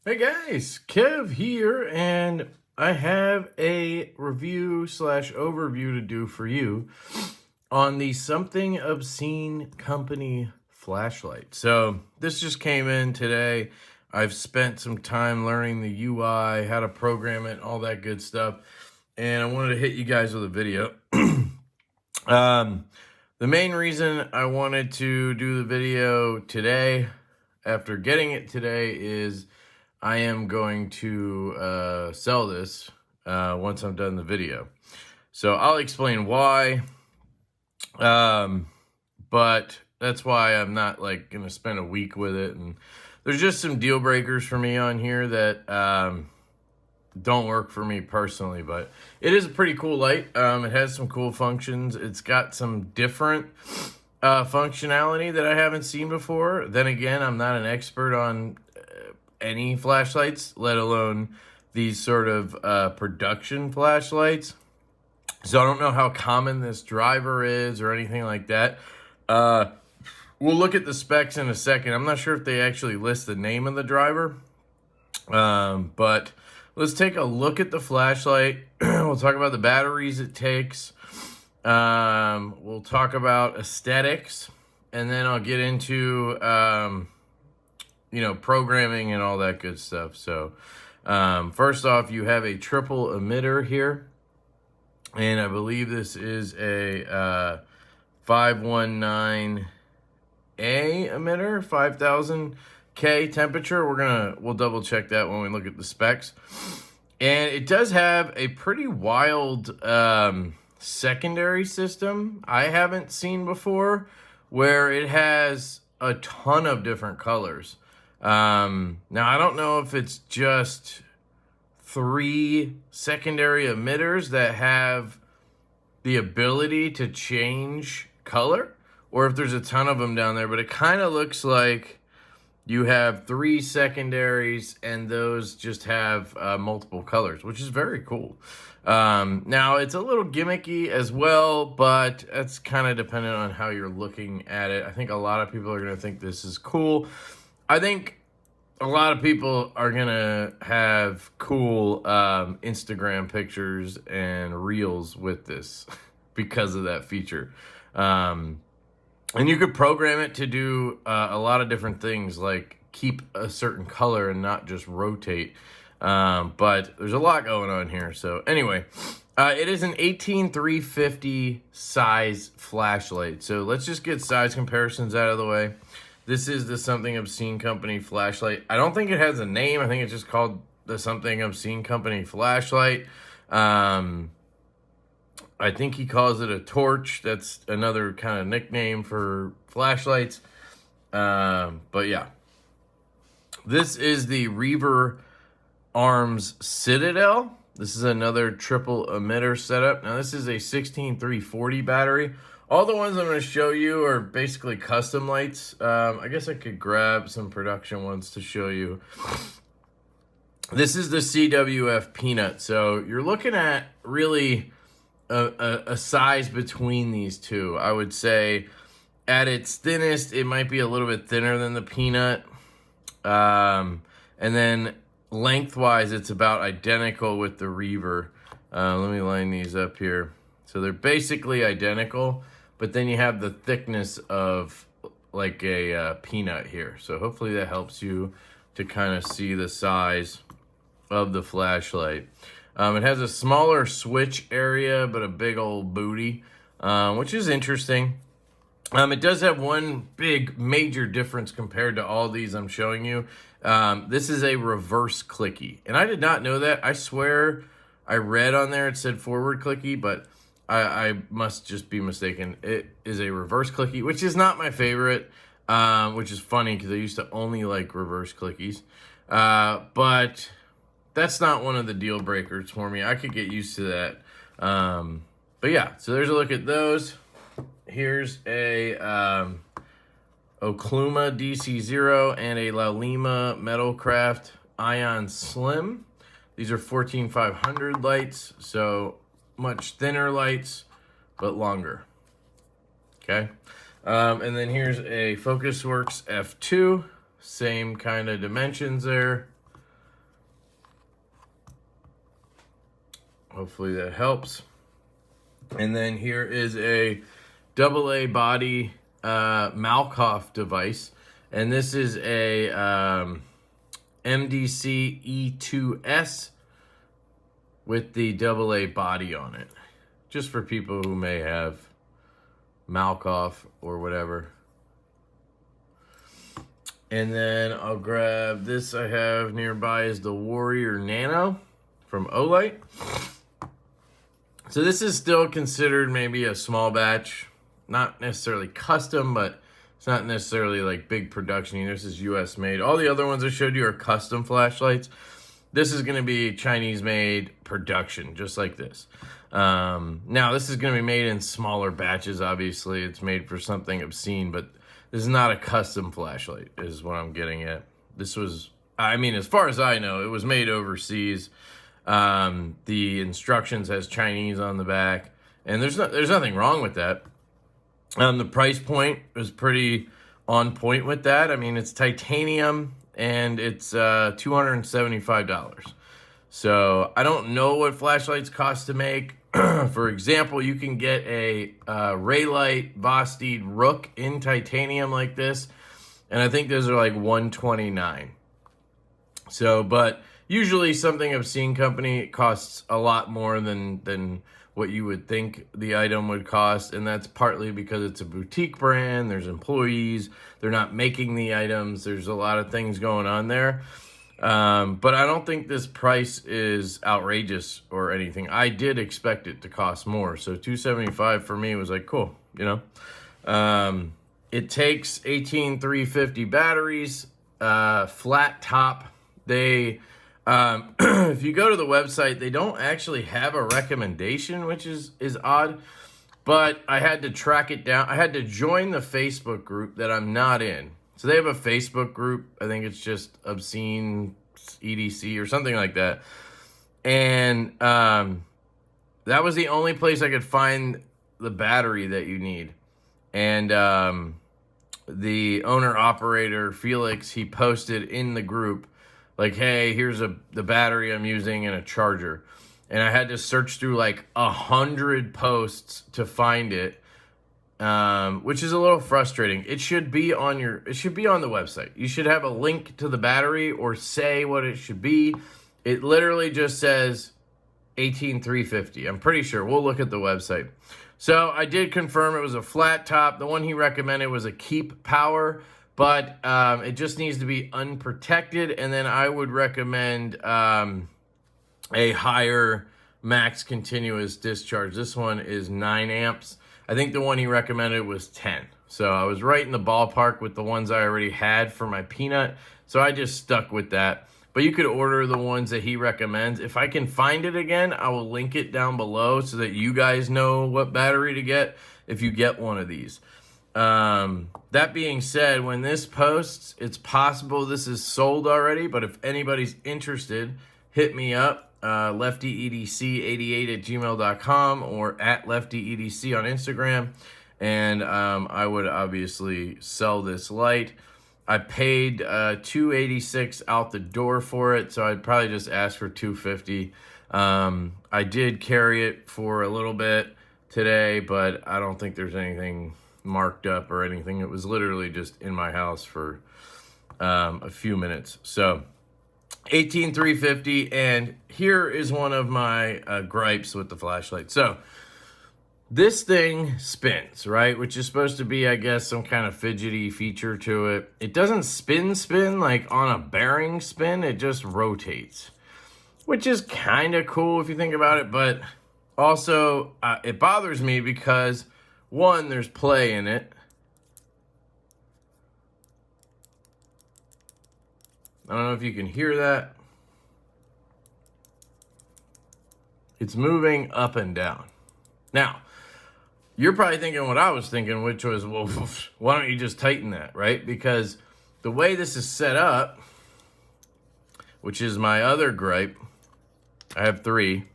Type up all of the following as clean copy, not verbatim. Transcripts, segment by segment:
Hey guys, Kev here, and I have a review slash overview to do for you on the Something Obscene Company flashlight. So this just came in today. I've spent some time learning the UI, how to program it, all that good stuff, and I wanted to hit you guys with a video. The main reason I wanted to do the video today, after getting it today, is I am going to sell this once I'm done the video. So I'll explain why, but that's why I'm not like going to spend a week with it. And there's just some deal breakers for me on here that don't work for me personally, but it is a pretty cool light. It has some cool functions. It's got some different functionality that I haven't seen before. Then again, I'm not an expert on any flashlights, let alone these sort of production flashlights. So I don't know how common this driver is or anything like that. We'll look at the specs in a second. I'm not sure if they actually list the name of the driver, but let's take a look at the flashlight. We'll talk about the batteries it takes. We'll talk about aesthetics, and then I'll get into programming and all that good stuff. So first off, you have a triple emitter here, and I believe this is a 519A emitter, 5000K temperature. We'll double check that when we look at the specs. And it does have a pretty wild secondary system I haven't seen before, where it has a ton of different colors. Now, I don't know if it's just 3 secondary emitters that have the ability to change color, or if there's a ton of them down there, but it kind of looks like you have 3 secondaries and those just have multiple colors, which is very cool. Now, it's a little gimmicky as well, but that's kind of dependent on how you're looking at it. I think a lot of people are going to think this is cool. I think a lot of people are going to have cool Instagram pictures and reels with this because of that feature. And you could program it to do a lot of different things, like keep a certain color and not just rotate. But there's a lot going on here. So anyway, it is an 18350 size flashlight. So let's just get size comparisons out of the way. This is the Something Obscene Company flashlight. I don't think it has a name. I think it's just called the Something Obscene Company flashlight. I think he calls it a torch. That's another kind of nickname for flashlights. But yeah. This is the Reaver Arms Citadel. This is another triple emitter setup. Now this is a 16340 battery. All the ones I'm going to show you are basically custom lights. I guess I could grab some production ones to show you. This is the CWF Peanut. So you're looking at really a size between these two. I would say at its thinnest, it might be a little bit thinner than the Peanut. And then lengthwise, it's about identical with the Reaver. Let me line these up here. So they're basically identical, but then you have the thickness of like a Peanut here. So hopefully that helps you to kind of see the size of the flashlight. It has a smaller switch area, but a big old booty, which is interesting. It does have one big major difference compared to all these I'm showing you. This is a reverse clicky, and I did not know that. I swear I read on there it said forward clicky, but I must just be mistaken. It is a reverse clicky, which is not my favorite, which is funny because I used to only like reverse clickies. But that's not one of the deal breakers for me. I could get used to that. But yeah, so there's a look at those. Here's a Okluma DC0 and a Laulima Metalcraft Ion Slim. These are 14500 lights, so much thinner lights, but longer. Okay. And then here's a FocusWorks F2, same kind of dimensions there. Hopefully that helps. And then here is a AA body Malkoff device. And this is a MDC E2S with the AA body on it. Just for people who may have Malkoff or whatever. And then I'll grab this I have nearby is the Warrior Nano from Olight. So this is still considered maybe a small batch, not necessarily custom, but it's not necessarily like big production either. This is US made. All the other ones I showed you are custom flashlights. This is going to be Chinese made production, just like this. Now this is going to be made in smaller batches. Obviously it's made for something obscene, but this is not a custom flashlight is what I'm getting at. This was, I mean, as far as I know, it was made overseas. The instructions has Chinese on the back, and there's nothing wrong with that. The price point is pretty on point with that. I mean, it's titanium and it's $275. So I don't know what flashlights cost to make. For example, you can get a Raylight Vosteed Rook in titanium like this, and I think those are like $129. So, but usually something Obscene company costs a lot more than what you would think the item would cost, and that's partly because it's a boutique brand, there's employees, they're not making the items, there's a lot of things going on there. But I don't think this price is outrageous or anything. I did expect it to cost more, so $275 for me was like, cool, you know. It takes 18350 batteries, flat top. They if you go to the website, they don't actually have a recommendation, which is odd, but I had to track it down. I had to join the Facebook group that I'm not in. So they have a Facebook group. I think it's just Obscene EDC or something like that. And that was the only place I could find the battery that you need. And the owner operator, Felix, he posted in the group, like, hey, here's the battery I'm using and a charger. And I had to search through like 100 posts to find it, which is a little frustrating. It should be on the website. You should have a link to the battery or say what it should be. It literally just says 18350. I'm pretty sure. We'll look at the website. So I did confirm it was a flat top. The one he recommended was a Keep Power, but it just needs to be unprotected, and then I would recommend a higher max continuous discharge. This one is 9 amps. I think the one he recommended was 10. So I was right in the ballpark with the ones I already had for my Peanut, so I just stuck with that. But you could order the ones that he recommends. If I can find it again, I will link it down below so that you guys know what battery to get if you get one of these. That being said, when this posts, it's possible this is sold already, but if anybody's interested, hit me up, LeftyEDC88@gmail.com or at LeftyEDC on Instagram, and I would obviously sell this light. I paid $286 out the door for it, so I'd probably just ask for $250. I did carry it for a little bit today, but I don't think there's anything marked up or anything. It was literally just in my house for a few minutes. So 18350, and here is one of my gripes with the flashlight. So this thing spins, right? Which is supposed to be, I guess, some kind of fidgety feature to it. It doesn't spin like on a bearing spin. It just rotates, which is kind of cool if you think about it. But also, it bothers me because, one, there's play in it. I don't know if you can hear that. It's moving up and down. Now, you're probably thinking what I was thinking, which was, well, why don't you just tighten that, right? Because the way this is set up, which is my other gripe, I have 3.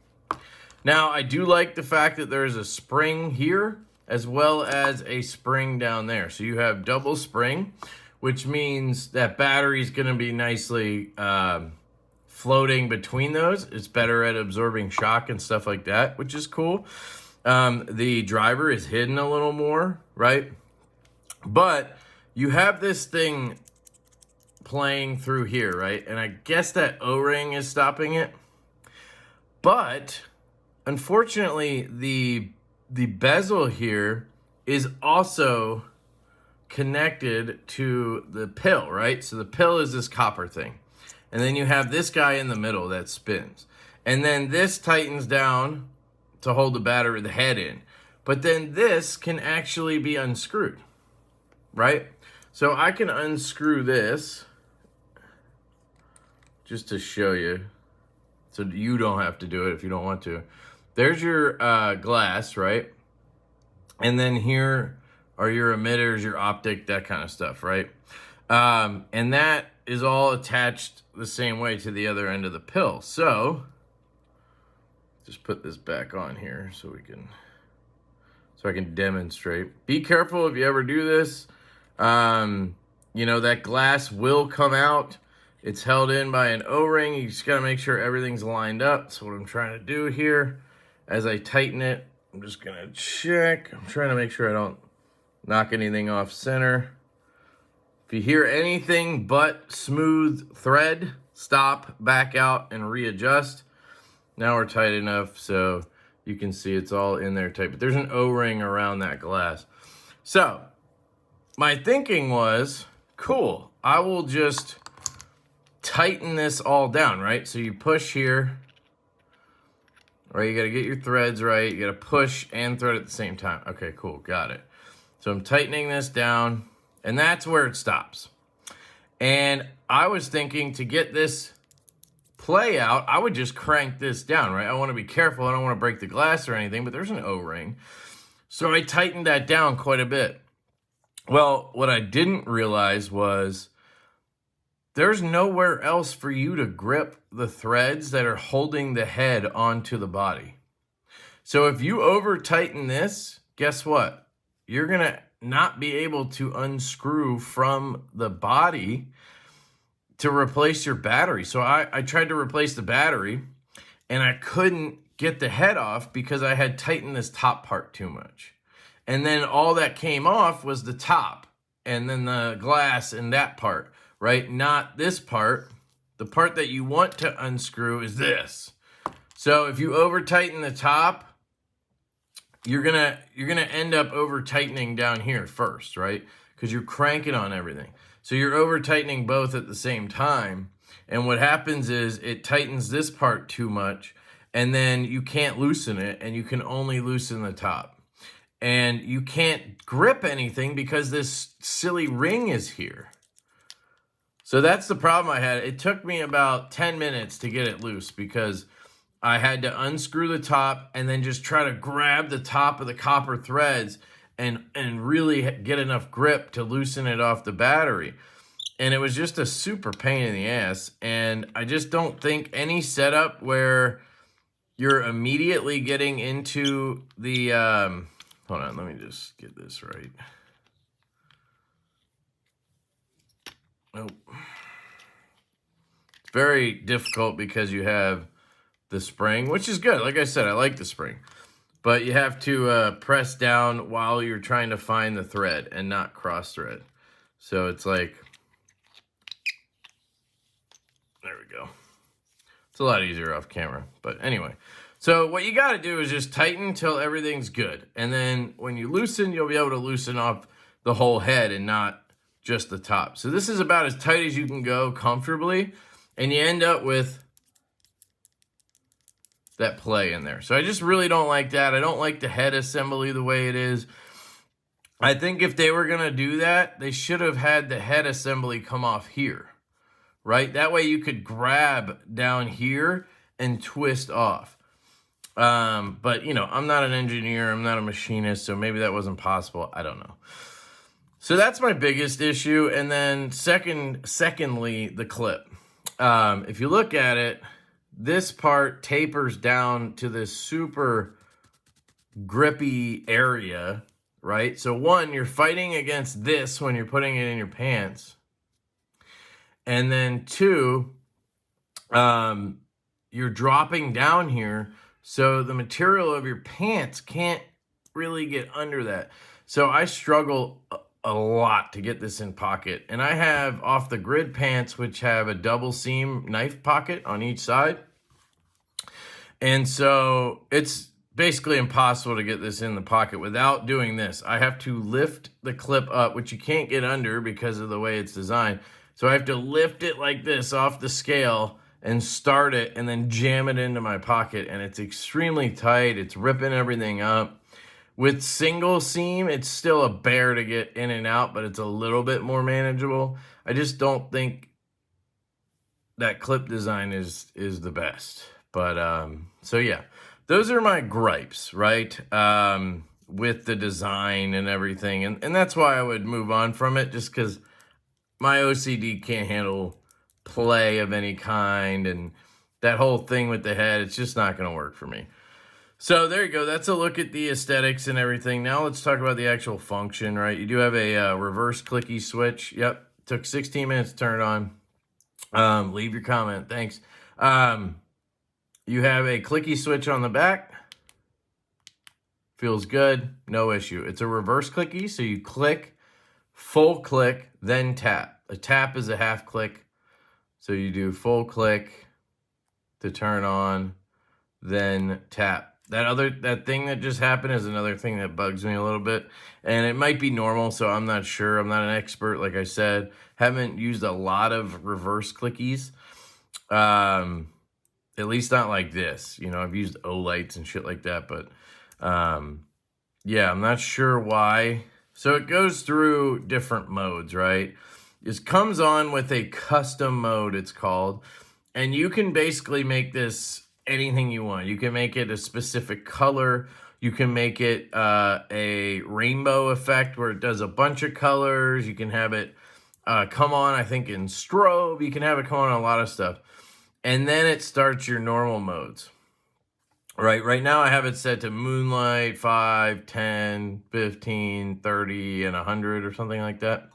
Now, I do like the fact that there's a spring here as well as a spring down there. So you have double spring, which means that battery is going to be nicely floating between those. It's better at absorbing shock and stuff like that, which is cool. The driver is hidden a little more, right? But you have this thing playing through here, right? And I guess that O-ring is stopping it. But unfortunately, the bezel here is also connected to the pill, right? So the pill is this copper thing. And then you have this guy in the middle that spins. And then this tightens down to hold the battery, the head in. But then this can actually be unscrewed, right? So I can unscrew this just to show you, so you don't have to do it if you don't want to. There's your glass, right? And then here are your emitters, your optic, that kind of stuff, right? And that is all attached the same way to the other end of the pill. So just put this back on here so I can demonstrate. Be careful if you ever do this. You know, that glass will come out. It's held in by an O-ring. You just gotta make sure everything's lined up. So what I'm trying to do here, as I tighten it, I'm just gonna check. I'm trying to make sure I don't knock anything off center. If you hear anything but smooth thread, stop, back out, and readjust. Now we're tight enough so you can see it's all in there tight. But there's an O-ring around that glass. So my thinking was, cool, I will just tighten this all down, right? So you push here, right? You gotta get your threads right. You gotta push and thread at the same time. Okay, cool, got it. So I'm tightening this down, and that's where it stops. And I was thinking to get this play out, I would just crank this down, right? I wanna be careful, I don't wanna break the glass or anything, but there's an O-ring. So I tightened that down quite a bit. Well, what I didn't realize was there's nowhere else for you to grip the threads that are holding the head onto the body. So if you over tighten this, guess what? You're gonna not be able to unscrew from the body to replace your battery. So I tried to replace the battery and I couldn't get the head off because I had tightened this top part too much. And then all that came off was the top and then the glass and that part, right? Not this part. The part that you want to unscrew is this. So if you over tighten the top, you're gonna end up over tightening down here first, right? Because you're cranking on everything. So you're over tightening both at the same time. And what happens is it tightens this part too much and then you can't loosen it and you can only loosen the top. And you can't grip anything because this silly ring is here. So that's the problem I had. It took me about 10 minutes to get it loose because I had to unscrew the top and then just try to grab the top of the copper threads and really get enough grip to loosen it off the battery. And it was just a super pain in the ass. And I just don't think any setup where you're immediately getting into the, hold on, let me just get this right. Nope. It's very difficult because you have the spring, which is good. Like I said, I like the spring. But you have to press down while you're trying to find the thread and not cross thread. So it's like, there we go. It's a lot easier off camera. But anyway, so what you got to do is just tighten till everything's good. And then when you loosen, you'll be able to loosen off the whole head and not just the top. So this is about as tight as you can go comfortably. And you end up with that play in there. So I just really don't like that. I don't like the head assembly the way it is. I think if they were going to do that, they should have had the head assembly come off here, right? That way you could grab down here and twist off. But, you know, I'm not an engineer. I'm not a machinist, so maybe that wasn't possible. I don't know. So that's my biggest issue. And then secondly, the clip. If you look at it, this part tapers down to this super grippy area, right? So one, you're fighting against this when you're putting it in your pants. And then two, you're dropping down here, so the material of your pants can't really get under that. So I struggle a lot to get this in pocket. And I have off the grid pants, which have a double seam knife pocket on each side. And so it's basically impossible to get this in the pocket without doing this. I have to lift the clip up, which you can't get under because of the way it's designed. So I have to lift it like this off the scale and start it and then jam it into my pocket. And it's extremely tight. It's ripping everything up. With single seam, it's still a bear to get in and out, but it's a little bit more manageable. I just don't think that clip design is the best. But, so yeah, those are my gripes, right? With the design and everything. And that's why I would move on from it, just because my OCD can't handle play of any kind. And that whole thing with the head, it's just not going to work for me. So there you go. That's a look at the aesthetics and everything. Now let's talk about the actual function, right? You do have a reverse clicky switch. Yep. Took 16 minutes to turn it on. Leave your comment. Thanks. You have a clicky switch on the back. Feels good. No issue. It's a reverse clicky, so you click, full click, then tap. A tap is a half click. So you do full click to turn on, then tap. That thing that just happened is another thing that bugs me a little bit. And it might be normal, so I'm not sure. I'm not an expert, like I said. Haven't used a lot of reverse clickies. At least not like this. You know, I've used O-lights and shit like that. But, yeah, I'm not sure why. So it goes through different modes, right? This comes on with a custom mode, it's called. And you can basically make this anything you want. You can make it a specific color. You can make it a rainbow effect where it does a bunch of colors. You can have it come on, I think, in strobe. You can have it come on a lot of stuff. And then it starts your normal modes. Right now I have it set to moonlight, 5, 10, 15, 30, and 100 or something like that.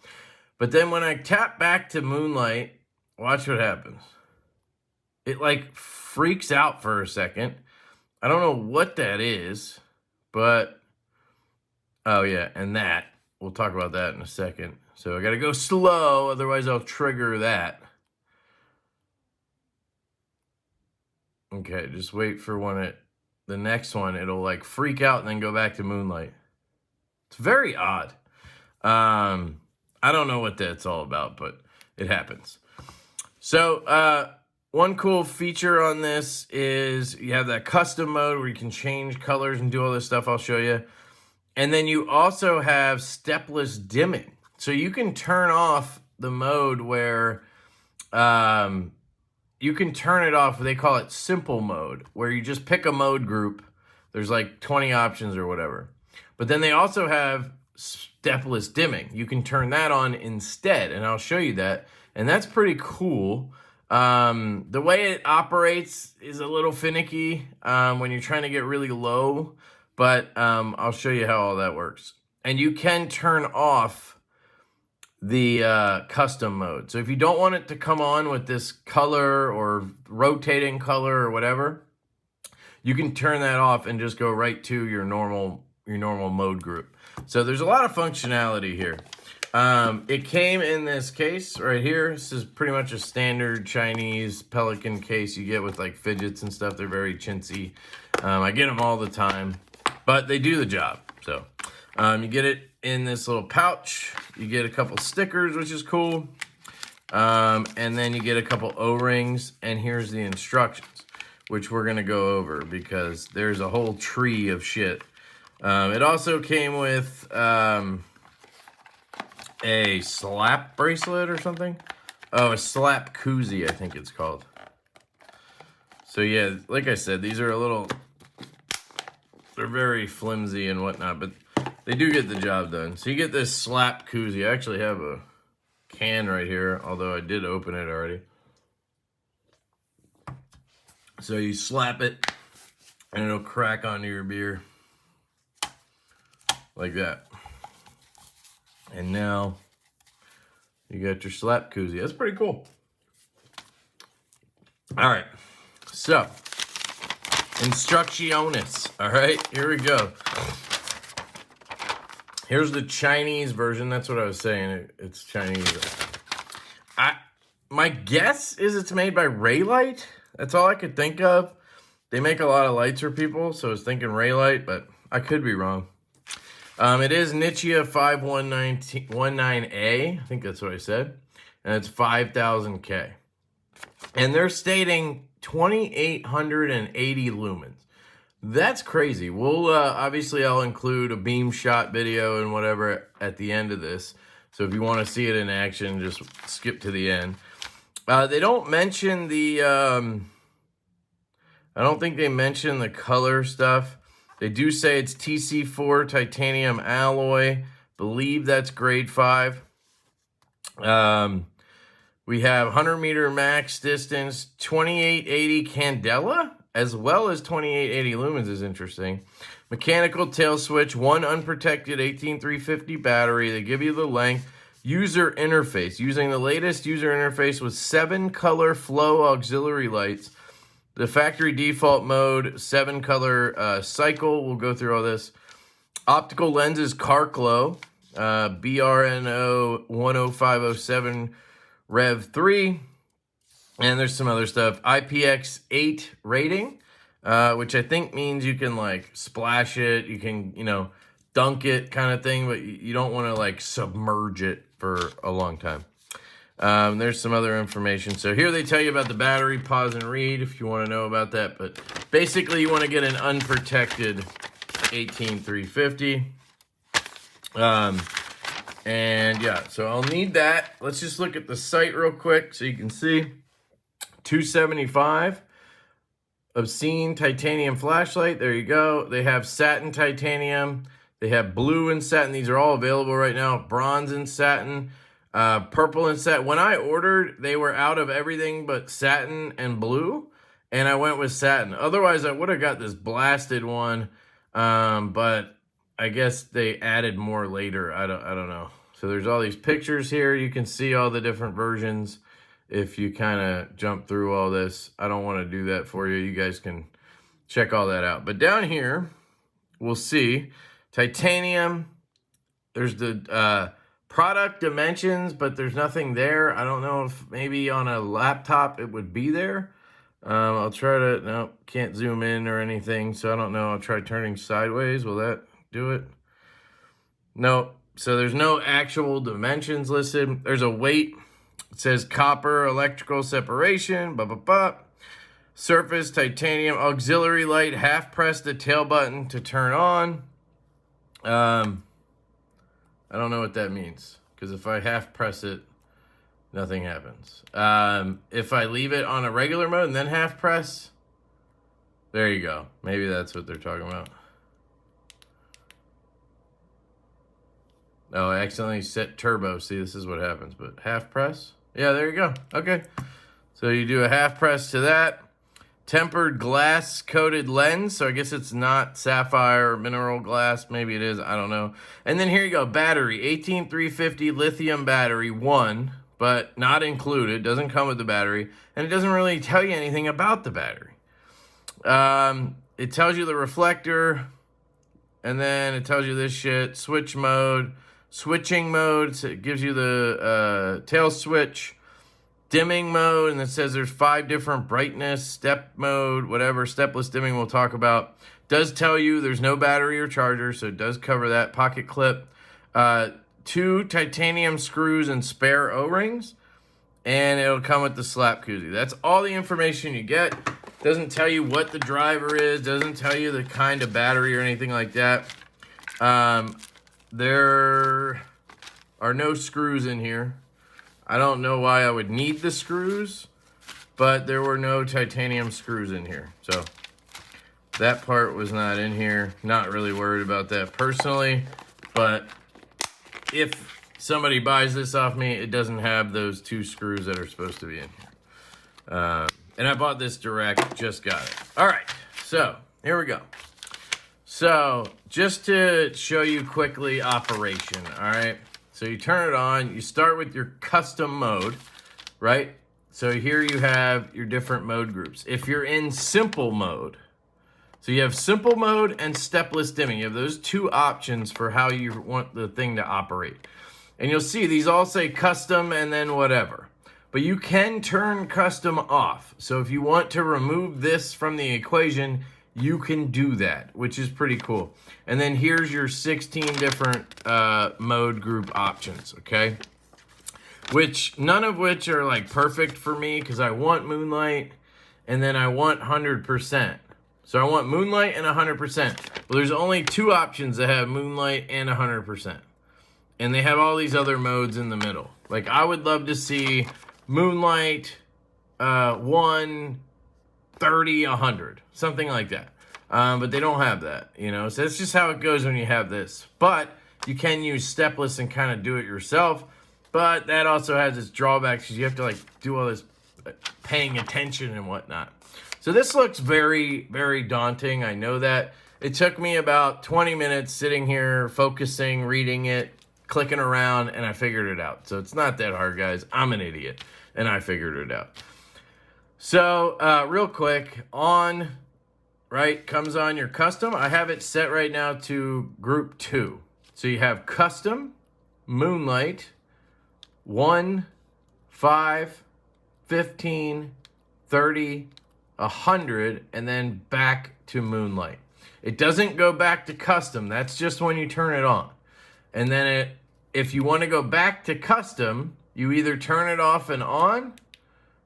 But then when I tap back to moonlight, watch what happens. It like freaks out for a second. I don't know what that is, but oh yeah, and that, we'll talk about that in a second. So I gotta go slow, otherwise I'll trigger that. Okay, just wait for when the next one, it'll like freak out and then go back to moonlight. It's very odd. I don't know what that's all about, but it happens. So, one cool feature on this is you have that custom mode where you can change colors and do all this stuff I'll show you. And then you also have stepless dimming. So you can turn off the mode where you can turn it off. They call it simple mode, where you just pick a mode group. There's like 20 options or whatever. But then they also have stepless dimming. You can turn that on instead, and I'll show you that. And that's pretty cool. The way it operates is a little finicky when you're trying to get really low, but I'll show you how all that works. And you can turn off the custom mode. So if you don't want it to come on with this color or rotating color or whatever, you can turn that off and just go right to your normal mode group. So there's a lot of functionality here. It came in this case right here. This is pretty much a standard Chinese Pelican case you get with like fidgets and stuff. They're very chintzy. I get them all the time, but they do the job. So you get it in this little pouch. You get a couple stickers, which is cool. And then you get a couple O-rings, and here's the instructions, which we're gonna go over because there's a whole tree of shit. It also came with a slap bracelet or something. Oh, a slap koozie, I think it's called. So yeah, like I said, these are they're very flimsy and whatnot, but they do get the job done. So you get this slap koozie. I actually have a can right here, although I did open it already. So you slap it, and it'll crack onto your beer. Like that. And now you got your slap koozie. That's pretty cool. All right, so Instructiones. All right, here we go. Here's the Chinese version. That's what I was saying. It's Chinese. My guess is it's made by Raylight. That's all I could think of. They make a lot of lights for people, so I was thinking Raylight, but I could be wrong. It is Nichia 5119A. I think that's what I said. And it's 5,000K. And they're stating 2,880 lumens. That's crazy. We'll, obviously, I'll include a beam shot video and whatever at the end of this. So if you want to see it in action, just skip to the end. They don't mention the, I don't think they mention the color stuff. They do say it's TC4 titanium alloy. Believe that's grade 5. We have 100 meter max distance, 2880 candela, as well as 2880 lumens is interesting. Mechanical tail switch, one unprotected 18350 battery. They give you the length. User interface, using the latest user interface with 7 color flow auxiliary lights. The factory default mode, 7 color cycle. We'll go through all this. Optical lenses, Carclo, BRNO 10507 Rev 3. And there's some other stuff. IPX8 rating, which I think means you can like splash it. You can, you know, dunk it kind of thing, but you don't want to like submerge it for a long time. There's some other information. So here they tell you about the battery. Pause and read if you want to know about that. But basically, you want to get an unprotected 18350. And yeah, so I'll need that. Let's just look at the site real quick so you can see. 275. Obscene titanium flashlight. There you go. They have satin titanium. They have blue and satin. These are all available right now. Bronze and satin. Purple and satin. When I ordered, they were out of everything but satin and blue, and I went with satin. Otherwise, I would have got this blasted one, but I guess they added more later. I don't know. So there's all these pictures here. You can see all the different versions if you kind of jump through all this. I don't want to do that for you. You guys can check all that out. But down here, we'll see titanium. There's the product dimensions, but there's nothing there. I don't know if maybe on a laptop it would be there. I'll try to, no, can't zoom in or anything, so I don't know. I'll try turning sideways. Will that do it? No. So there's no actual dimensions listed. There's a weight. It says copper, electrical separation, blah, blah, blah. Surface, titanium, auxiliary light, half press the tail button to turn on. I don't know what that means, because if I half press it, nothing happens. If I leave it on a regular mode and then half press, there you go. Maybe that's what they're talking about. Oh, I accidentally set turbo. See, this is what happens, but half press. Yeah, there you go. Okay. So you do a half press to that. Tempered glass coated lens. So I guess it's not sapphire or mineral glass. Maybe it is. I don't know. And then here you go. Battery. 18350 lithium battery. 1, but not included. Doesn't come with the battery. And it doesn't really tell you anything about the battery. It tells you the reflector. And then it tells you this shit. Switch mode. Switching mode. So it gives you the tail switch. Dimming mode, and it says there's 5 different brightness, step mode, whatever, stepless dimming we'll talk about. Does tell you there's no battery or charger, so it does cover that. Pocket clip, 2 titanium screws and spare O-rings, and it'll come with the slap koozie. That's all the information you get. Doesn't tell you what the driver is, doesn't tell you the kind of battery or anything like that. There are no screws in here. I don't know why I would need the screws, but there were no titanium screws in here. So that part was not in here. Not really worried about that personally, but if somebody buys this off me, it doesn't have those 2 screws that are supposed to be in here. And I bought this direct, just got it. All right, so here we go. So just to show you quickly operation, all right? So you turn it on, you start with your custom mode, right? So here you have your different mode groups. If you're in simple mode, so you have simple mode and stepless dimming. You have those two options for how you want the thing to operate. And you'll see these all say custom and then whatever. But you can turn custom off. So if you want to remove this from the equation, you can do that, which is pretty cool. And then here's your 16 different mode group options, okay? Which, none of which are like perfect for me because I want moonlight and then I want 100%. So I want moonlight and 100%. But there's only two options that have moonlight and 100%. And they have all these other modes in the middle. Like I would love to see moonlight 1, 30, 100. Something like that. But they don't have that, you know. So that's just how it goes when you have this. But you can use stepless and kind of do it yourself. But that also has its drawbacks because you have to like do all this paying attention and whatnot. So this looks very, very daunting. I know that. It took me about 20 minutes sitting here, focusing, reading it, clicking around, and I figured it out. So it's not that hard, guys. I'm an idiot, and I figured it out. So real quick, on, right, comes on your custom. I have it set right now to group 2. So you have custom, moonlight, 1, 5, 15, 30, 100, and then back to moonlight. It doesn't go back to custom. That's just when you turn it on. And then if you want to go back to custom, you either turn it off and on,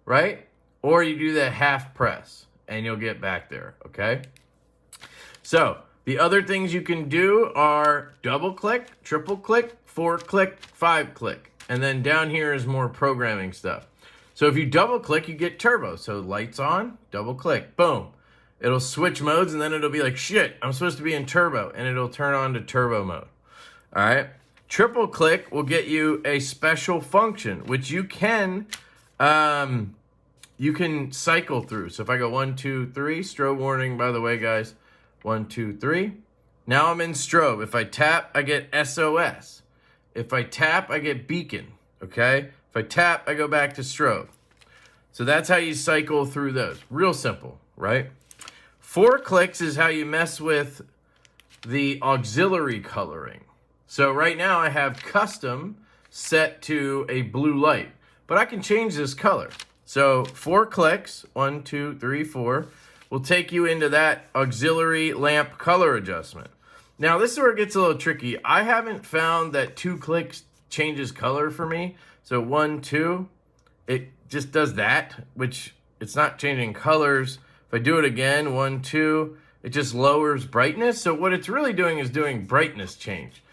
right? Or you do the half press and you'll get back there, okay? So the other things you can do are double click, triple click, 4 click, 5 click. And then down here is more programming stuff. So if you double click, you get turbo. So lights on, double click, boom. It'll switch modes and then it'll be like, shit, I'm supposed to be in turbo. And it'll turn on to turbo mode. All right. Triple click will get you a special function, which you can cycle through. So if I go 1, 2, 3, strobe warning, by the way, guys, 1, 2, 3. Now I'm in strobe. If I tap, I get SOS. If I tap, I get beacon, okay? If I tap, I go back to strobe. So that's how you cycle through those. Real simple, right? 4 clicks is how you mess with the auxiliary coloring. So right now I have custom set to a blue light, but I can change this color. So 4 clicks, 1, 2, 3, 4, will take you into that auxiliary lamp color adjustment. Now, this is where it gets a little tricky. I haven't found that 2 clicks changes color for me. So 1, 2, it just does that, which it's not changing colors. If I do it again, 1, 2, it just lowers brightness. So what it's really doing is doing brightness change.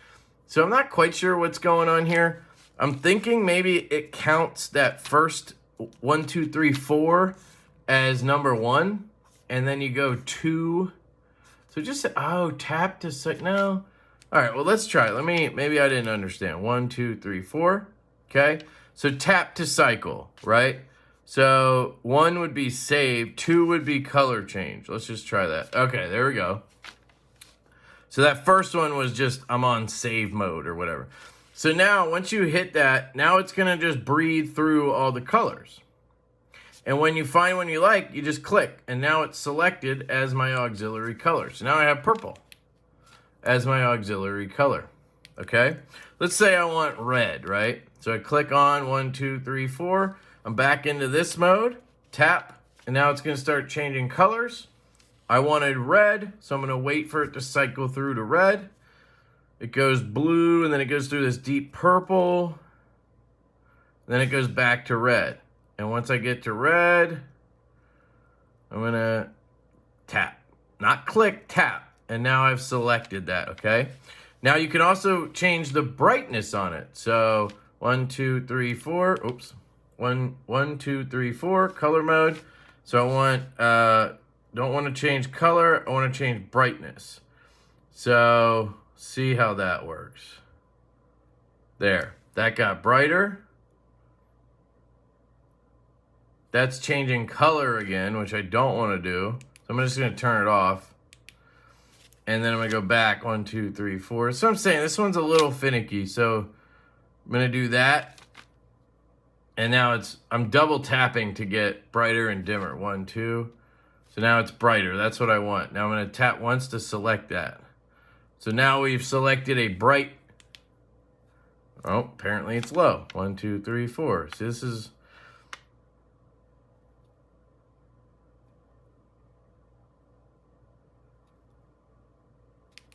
So I'm not quite sure what's going on here. I'm thinking maybe it counts that first 1, 2, 3, 4 as number 1. And then you go 2. So just, oh, tap to cycle, no. All right, well, let's try it. Maybe I didn't understand. 1, 2, 3, 4, okay? So tap to cycle, right? So 1 would be save, 2 would be color change. Let's just try that. Okay, there we go. So that first one was just, I'm on save mode or whatever. So now, once you hit that, now it's gonna just breathe through all the colors. And when you find one you like, you just click. And now it's selected as my auxiliary color. So now I have purple as my auxiliary color. Okay? Let's say I want red, right? So I click on 1, 2, 3, 4. I'm back into this mode. Tap. And now it's going to start changing colors. I wanted red, so I'm going to wait for it to cycle through to red. It goes blue, and then it goes through this deep purple. Then it goes back to red. And once I get to red, I'm going to tap. Not click, tap. And now I've selected that, okay? Now you can also change the brightness on it. So 1, 2, 3, 4. Oops. 1, 2, 3, 4. Color mode. So I want, don't want to change color. I want to change brightness. So see how that works. There. That got brighter. That's changing color again, which I don't want to do. So I'm just going to turn it off. And then I'm going to go back 1, 2, 3, 4. So I'm saying this one's a little finicky. So I'm going to do that. And now I'm double tapping to get brighter and dimmer. 1, 2. So now it's brighter. That's what I want. Now I'm going to tap once to select that. So now we've selected a bright. Oh, apparently it's low. 1, 2, 3, 4. So this is.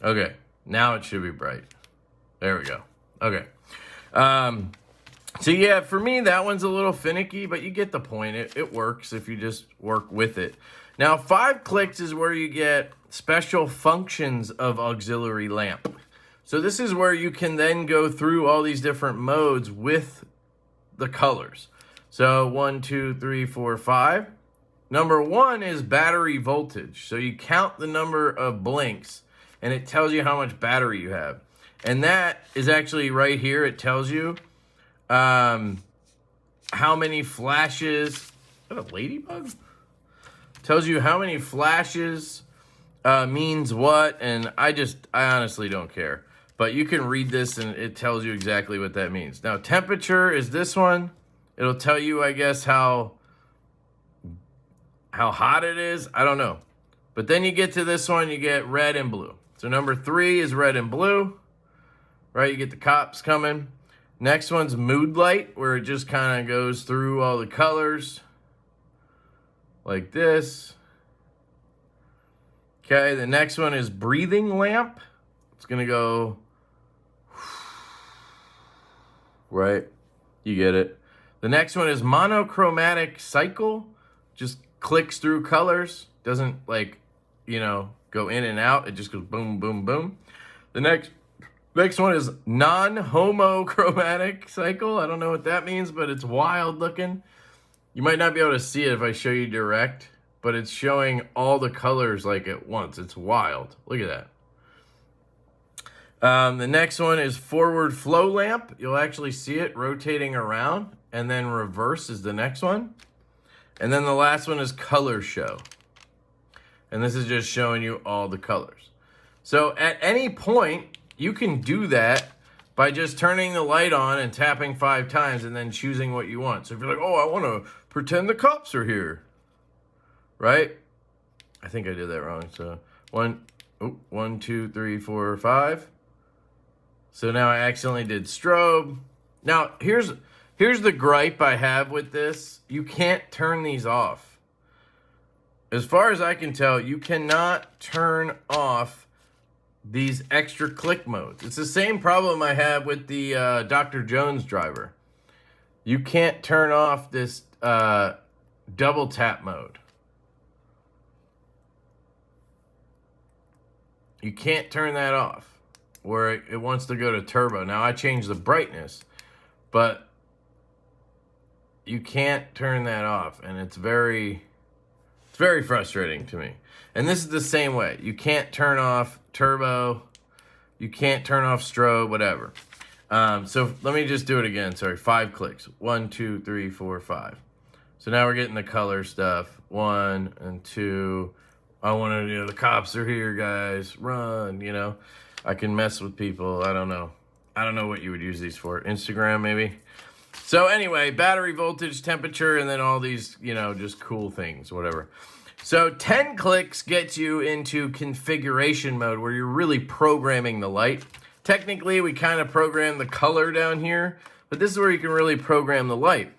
Okay. Now it should be bright. There we go. Okay. So yeah, for me, that one's a little finicky, but you get the point. It works if you just work with it. Now, 5 clicks is where you get special functions of auxiliary lamp. So this is where you can then go through all these different modes with the colors. So 1, 2, 3, 4, 5. Number 1 is battery voltage. So you count the number of blinks, and it tells you how much battery you have. And that is actually right here. It tells you how many flashes. Is that a ladybug? Tells you how many flashes means what, and I honestly don't care. But you can read this and it tells you exactly what that means. Now, temperature is this one. It'll tell you, I guess, how hot it is. I don't know. But then you get to this one, you get red and blue. So number 3 is red and blue, right? You get the cops coming. Next one's mood light, where it just kind of goes through all the colors like this. Okay, the next one is breathing lamp. It's going to go, right? You get it. The next one is monochromatic cycle. Just clicks through colors. Doesn't go in and out. It just goes boom, boom, boom. The next one is non-homochromatic cycle. I don't know what that means, but it's wild looking. You might not be able to see it if I show you direct, but it's showing all the colors like at once. It's wild. Look at that. The next one is forward flow lamp. You'll actually see it rotating around, and then reverse is the next one. And then the last one is color show. And this is just showing you all the colors. So at any point, you can do that by just turning the light on and tapping 5 times and then choosing what you want. So if you're like, oh, I want to pretend the cops are here, right? I think I did that wrong. So 1, 2, 3, 4, 5. So now I accidentally did strobe. Now here's the gripe I have with this. You can't turn these off. As far as I can tell, you cannot turn off these extra click modes. It's the same problem I have with the Dr. Jones driver. You can't turn off this double tap mode. You can't turn that off where it wants to go to turbo. Now I changed the brightness, but you can't turn that off, and it's very frustrating to me. And this is the same way. You can't turn off turbo. You can't turn off strobe, whatever. So let me just do it again. Sorry, 5 clicks. 1, 2, 3, 4, 5. So now we're getting the color stuff. 1 and 2. I want to, the cops are here, guys. Run, I can mess with people. I don't know. I don't know what you would use these for. Instagram, maybe. So anyway, battery voltage, temperature, and then all these, just cool things, whatever. So 10 clicks gets you into configuration mode where you're really programming the light. Technically, we kind of program the color down here, but this is where you can really program the light.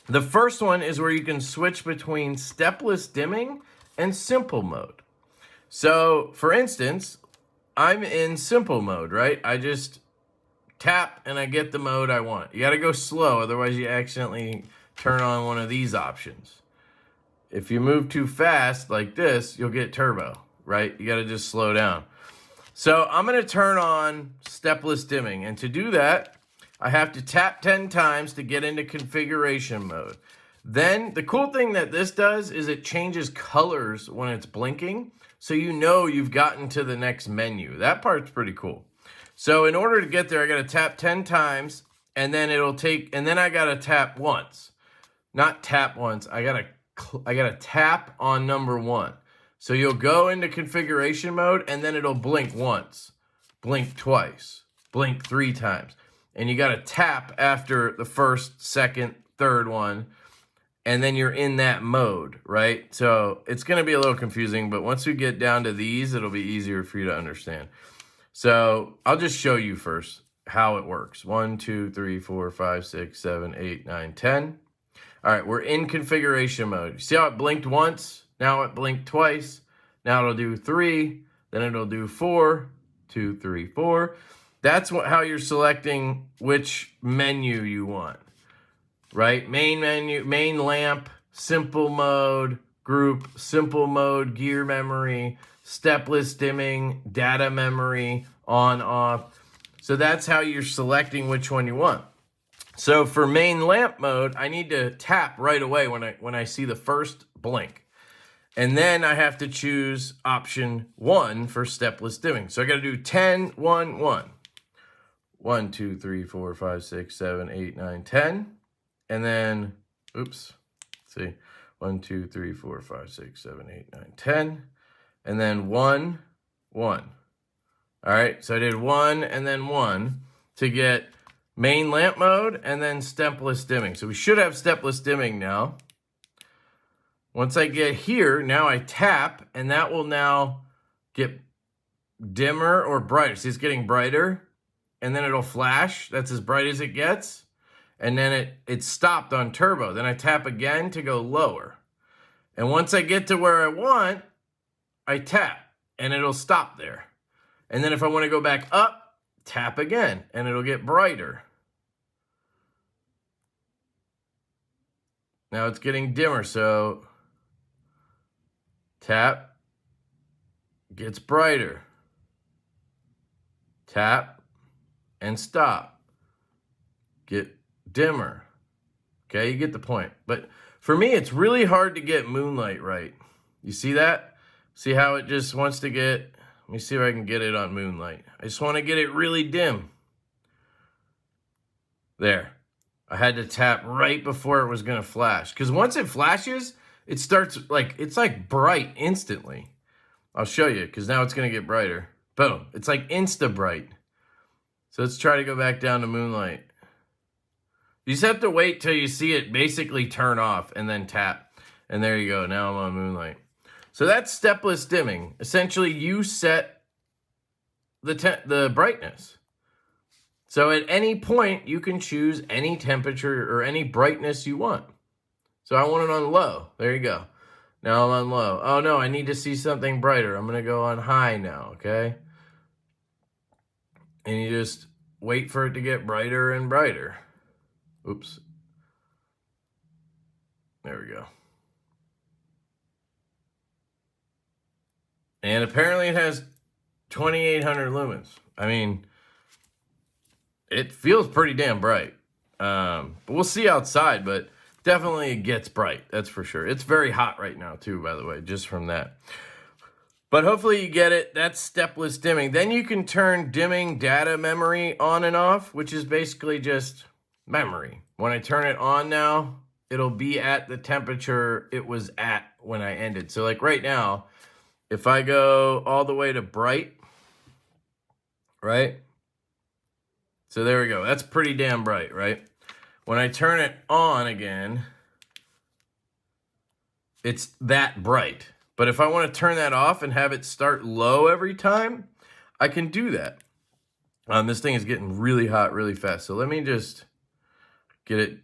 The first one is where you can switch between stepless dimming and simple mode. So, for instance, I'm in simple mode, right? I just tap and I get the mode I want. You got to go slow, otherwise you accidentally turn on one of these options. If you move too fast like this, you'll get turbo, right? You got to just slow down. So I'm going to turn on stepless dimming, and to do that, I have to tap 10 times to get into configuration mode. Then the cool thing that this does is it changes colors when it's blinking, so you know you've gotten to the next menu. That part's pretty cool. So in order to get there, I got to tap 10 times, and then I got to tap once. Not tap once. I got to tap on number 1. So you'll go into configuration mode, and then it'll blink once, blink twice, blink 3 times. And you got to tap after the first, second, third one, and then you're in that mode, right? So it's going to be a little confusing, but once we get down to these, it'll be easier for you to understand. So I'll just show you first how it works. 1, 2, 3, 4, 5, 6, 7, 8, 9, 10. All right, we're in configuration mode. You see how it blinked once? Now it blinked twice. Now it'll do 3, then it'll do 4, 2, 3, 4. That's how you're selecting which menu you want, right? Main menu, main lamp, simple mode, group, simple mode, gear memory, stepless dimming, data memory, on, off. So that's how you're selecting which one you want. So for main lamp mode, I need to tap right away when I see the first blink. And then I have to choose option 1 for stepless dimming. So I got to do 10, 1, 1. 1, 2, 3, 4, 5, 6, 7, 8, 9, 10. And then, oops, let's see. 1, 2, 3, 4, 5, 6, 7, 8, 9, 10. And then 1, 1. All right, so I did 1 and then 1 to get main lamp mode and then stepless dimming. So we should have stepless dimming now. Once I get here, now I tap, and that will now get dimmer or brighter. See, it's getting brighter, and then it'll flash. That's as bright as it gets. And then it stopped on turbo. Then I tap again to go lower. And once I get to where I want, I tap, and it'll stop there. And then if I want to go back up, tap again, and it'll get brighter. Now it's getting dimmer, so tap, gets brighter. Tap, and stop. Get dimmer. Okay, you get the point. But for me, it's really hard to get moonlight right. You see that? See how it just wants to get... Let me see if I can get it on moonlight. I just want to get it really dim. There. I had to tap right before it was going to flash. Because once it flashes, it starts like, it's like bright instantly. I'll show you, because now it's going to get brighter. Boom. It's like insta bright. So let's try to go back down to moonlight. You just have to wait till you see it basically turn off and then tap. And there you go. Now I'm on moonlight. So that's stepless dimming. Essentially, you set the brightness. So at any point, you can choose any temperature or any brightness you want. So I want it on low. There you go. Now I'm on low. Oh no, I need to see something brighter. I'm going to go on high now, okay? And you just wait for it to get brighter and brighter. Oops. There we go. And apparently it has 2,800 lumens. I mean, it feels pretty damn bright. But we'll see outside, but definitely it gets bright. That's for sure. It's very hot right now too, by the way, just from that. But hopefully you get it. That's stepless dimming. Then you can turn dimming data memory on and off, which is basically just memory. When I turn it on now, it'll be at the temperature it was at when I ended. So like right now, if I go all the way to bright, right? So there we go. That's pretty damn bright, right? When I turn it on again, it's that bright. But if I want to turn that off and have it start low every time, I can do that. This thing is getting really hot really fast. So let me just get it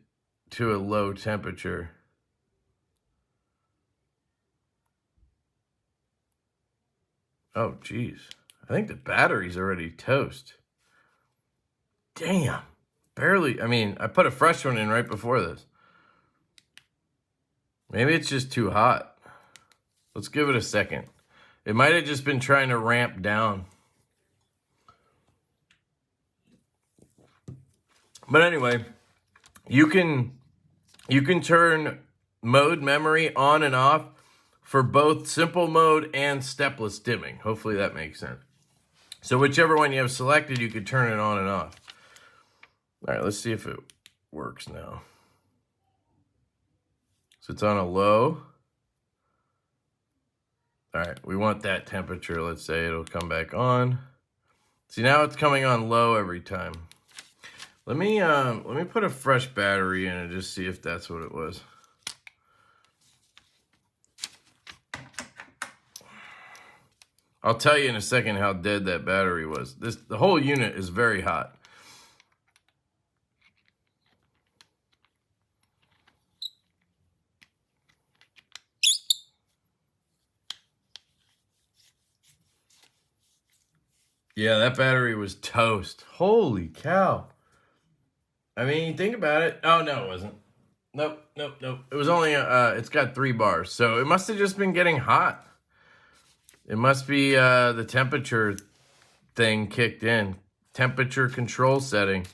to a low temperature. Oh, geez. I think the battery's already toast. Damn. Barely. I mean, I put a fresh one in right before this. Maybe it's just too hot. Let's give it a second. It might have just been trying to ramp down. But anyway, you can turn mode memory on and off for both simple mode and stepless dimming. Hopefully that makes sense. So whichever one you have selected, you could turn it on and off. All right, let's see if it works now. So it's on a low. All right, we want that temperature. Let's say it'll come back on. See, now it's coming on low every time. Let me put a fresh battery in and just see if that's what it was. I'll tell you in a second how dead that battery was. The whole unit is very hot. Yeah, that battery was toast. Holy cow. I mean, think about it. Oh, no, it wasn't. Nope. It was only, it's got 3 bars. So it must have just been getting hot. It must be the temperature thing kicked in. Temperature control setting.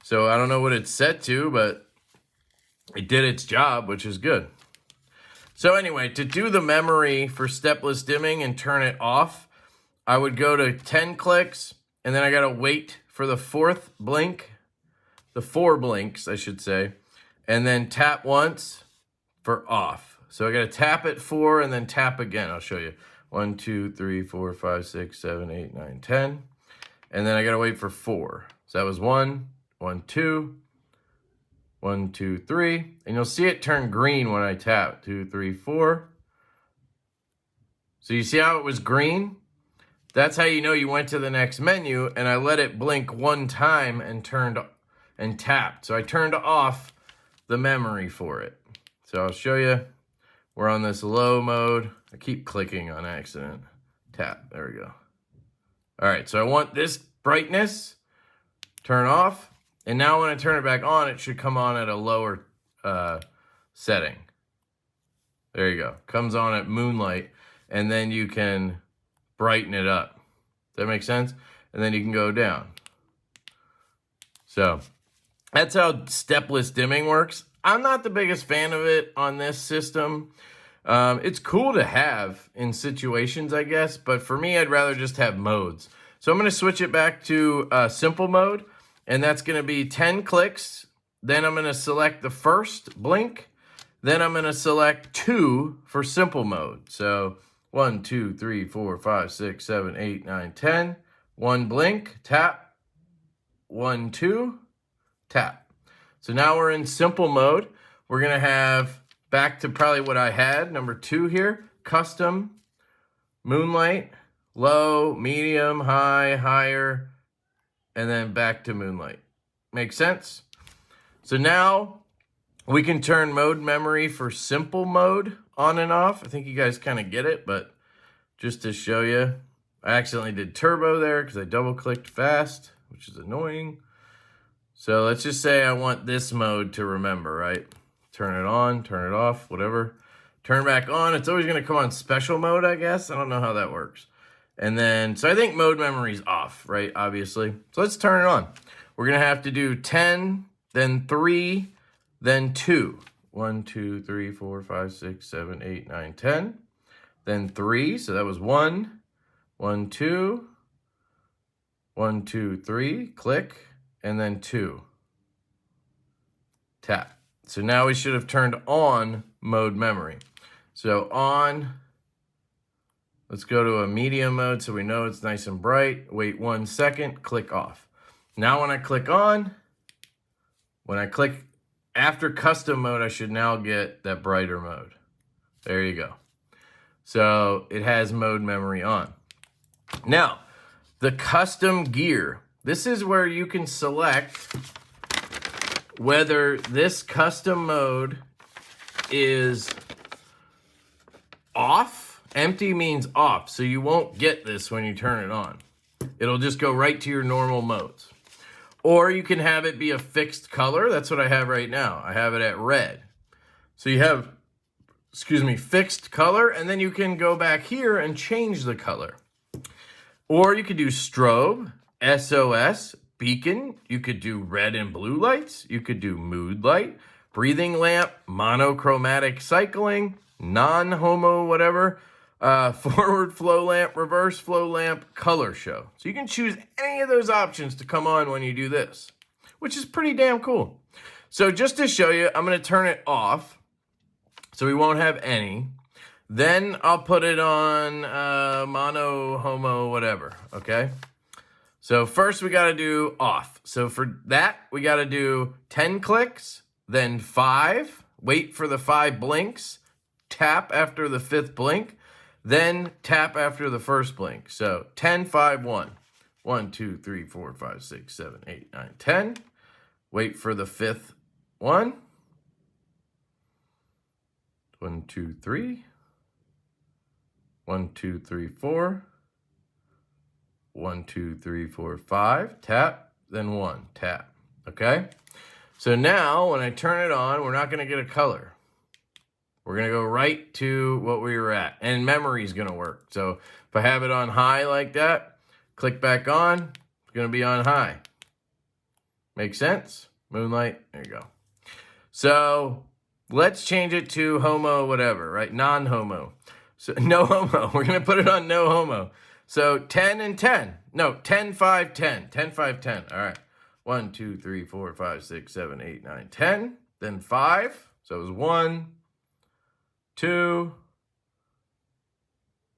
So I don't know what it's set to, but it did its job, which is good. So anyway, to do the memory for stepless dimming and turn it off, I would go to 10 clicks, and then I got to wait for the 4th blink, the 4 blinks, I should say, and then tap once for off. So I got to tap it 4 and then tap again. I'll show you. 1, 2, 3, 4, 5, 6, 7, 8, 9, 10. And then I got to wait for 4. So that was 1, 1, 2, 1, 2, 3. And you'll see it turn green when I tap. 2, 3, 4. So you see how it was green? That's how you know you went to the next menu, and I let it blink 1 time and tapped. So I turned off the memory for it. So I'll show you. We're on this low mode. I keep clicking on accident. Tap, there we go. All right, so I want this brightness, turn off, and now when I turn it back on, it should come on at a lower setting. There you go. Comes on at moonlight, and then you can brighten it up. Does that make sense? And then you can go down. So that's how stepless dimming works. I'm not the biggest fan of it on this system. It's cool to have in situations, I guess, but for me, I'd rather just have modes. So I'm going to switch it back to simple mode, and that's going to be 10 clicks. Then I'm going to select the first blink. Then I'm going to select 2 for simple mode. So 1, 2, 3, 4, 5, 6, 7, 8, 9, 10. 1 blink, tap. 1, 2, tap. So now we're in simple mode. We're going to have back to probably what I had, number 2 here, custom, moonlight, low, medium, high, higher, and then back to moonlight. Make sense? So now we can turn mode memory for simple mode on and off. I think you guys kind of get it, but just to show you, I accidentally did turbo there because I double clicked fast, which is annoying. So let's just say I want this mode to remember, right? Turn it on, turn it off, whatever. Turn back on. It's always going to come on special mode, I guess. I don't know how that works. And then, so I think mode memory's off, right? Obviously. So let's turn it on. We're going to have to do 10, then 3, then 2. 1, 2, 3, 4, 5, 6, 7, 8, 9, 10. Then 3, so that was 1, 1, 2, 1, 2, 3, click, and then 2. Tap. So now we should have turned on mode memory. So on, let's go to a medium mode so we know it's nice and bright. Wait 1 second, click off. Now when I click on, when I click after custom mode, I should now get that brighter mode. There you go. So it has mode memory on. Now, the custom gear. This is where you can select whether this custom mode is off. Empty means off, so you won't get this when you turn it on. It'll just go right to your normal modes. Or you can have it be a fixed color. That's what I have right now. I have it at red. So you have, fixed color, and then you can go back here and change the color. Or you could do strobe, SOS, beacon. You could do red and blue lights. You could do mood light, breathing lamp, monochromatic cycling, non-homo whatever, forward flow lamp, reverse flow lamp, color show. So you can choose any of those options to come on when you do this, which is pretty damn cool. So just to show you, I'm going to turn it off so we won't have any. Then I'll put it on mono, homo, whatever, okay? So first we got to do off. So for that, we got to do 10 clicks, then 5, wait for the 5 blinks, tap after the 5th blink, then tap after the first blink. So 10, 5, 1. 1, 2, 3, 4, 5, 6, 7, 8, 9, 10. Wait for the 5th one. 1, 2, 3. 1, 2, 3, 4. 1, 2, 3, 4, 5. Tap, then 1. Tap. Okay? So now when I turn it on, we're not going to get a color. We're going to go right to what we were at. And memory is going to work. So if I have it on high like that, click back on, it's going to be on high. Make sense? Moonlight, there you go. So let's change it to homo whatever, right? Non-homo. So no homo. We're going to put it on no homo. So 10 and 10. No, 10, 5, 10. 10, 5, 10. All right. 1, 2, 3, 4, 5, 6, 7, 8, 9, 10. Then 5. So it was 1, 2,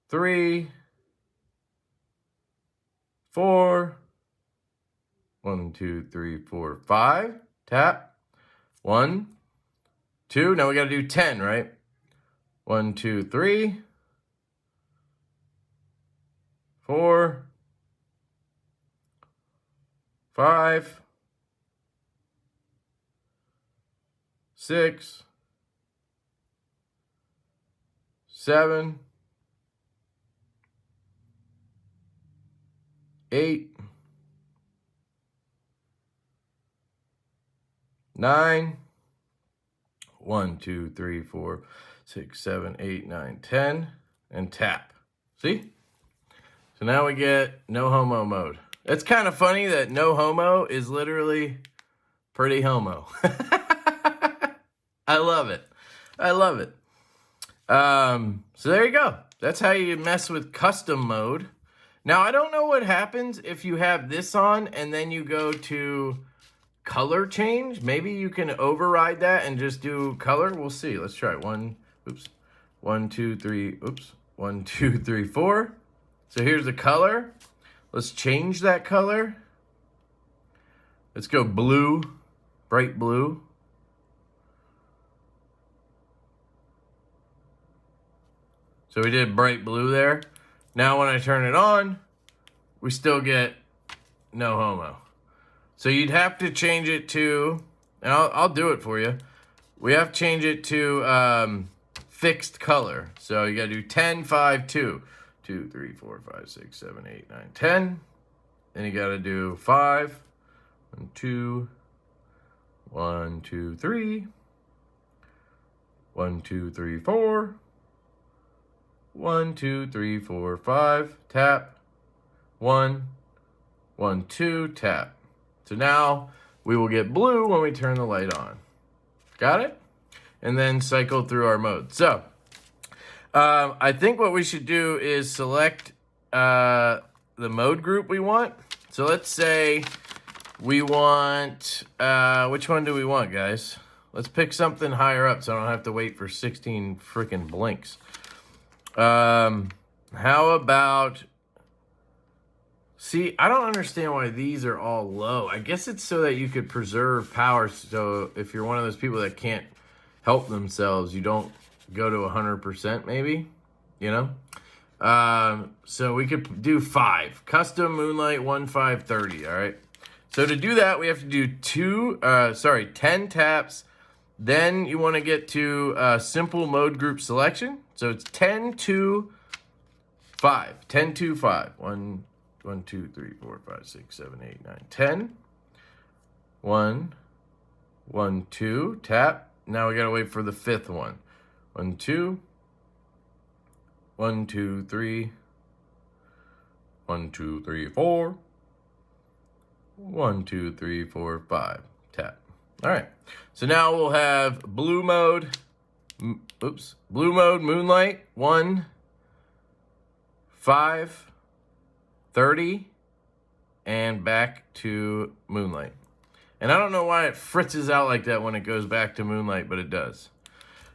3, 4. 1, 2, 3, 4, 5. Tap. 1, 2. Now we got to do 10, right? 1, 2, 3, 4, 5, 6, 7, 8, 9. 1, 2, 3, 4, 6, 7, 8, 9, 10, and tap. See? So now we get no homo mode. It's kind of funny that no homo is literally pretty homo. I love it. I love it. So there you go. That's how you mess with custom mode. Now, I don't know what happens if you have this on and then you go to color change. Maybe you can override that and just do color. We'll see. Let's try it. 1, 2, 3, 1, 2, 3, 4. So here's the color. Let's change that color. Let's go blue, bright blue. So we did bright blue there. Now when I turn it on, we still get no homo. So you'd have to change it to, and I'll do it for you. We have to change it to fixed color. So you gotta do 10, 5, 2. 2, 3, 4, 5, 6, 7, 8, 9, 10. Then you gotta do 5, 1, 2, 1, 2, 3, 1, 2, 3, 4, 1, 2, 3, 4, 5, tap, 1, 1, 2, tap. So now we will get blue when we turn the light on. Got it? And then cycle through our mode. So I think what we should do is select the mode group we want. So let's say we want, which one do we want, guys? Let's pick something higher up so I don't have to wait for 16 freaking blinks. How about, see, I don't understand why these are all low. I guess it's so that you could preserve power. So if you're one of those people that can't help themselves, you don't go to 100% maybe, you know? So we could do 5. Custom Moonlight 1530, all right? So to do that, we have to do 10 taps. Then you want to get to simple mode group selection. So it's 10, 2, 5. 10, 2, 5. 1, 2, 3, 4, 5, 6, 7, 8, 9, 10. 1, 1, 2, tap. Now we got to wait for the 5th one. 1, 2. 1, 2, 3. 1, 2, 3, 4. 1, 2, 3, 4, 5. Tap. All right. So now we'll have blue mode. Blue mode, Moonlight, 1, 5, 30, and back to Moonlight. And I don't know why it fritzes out like that when it goes back to Moonlight, but it does.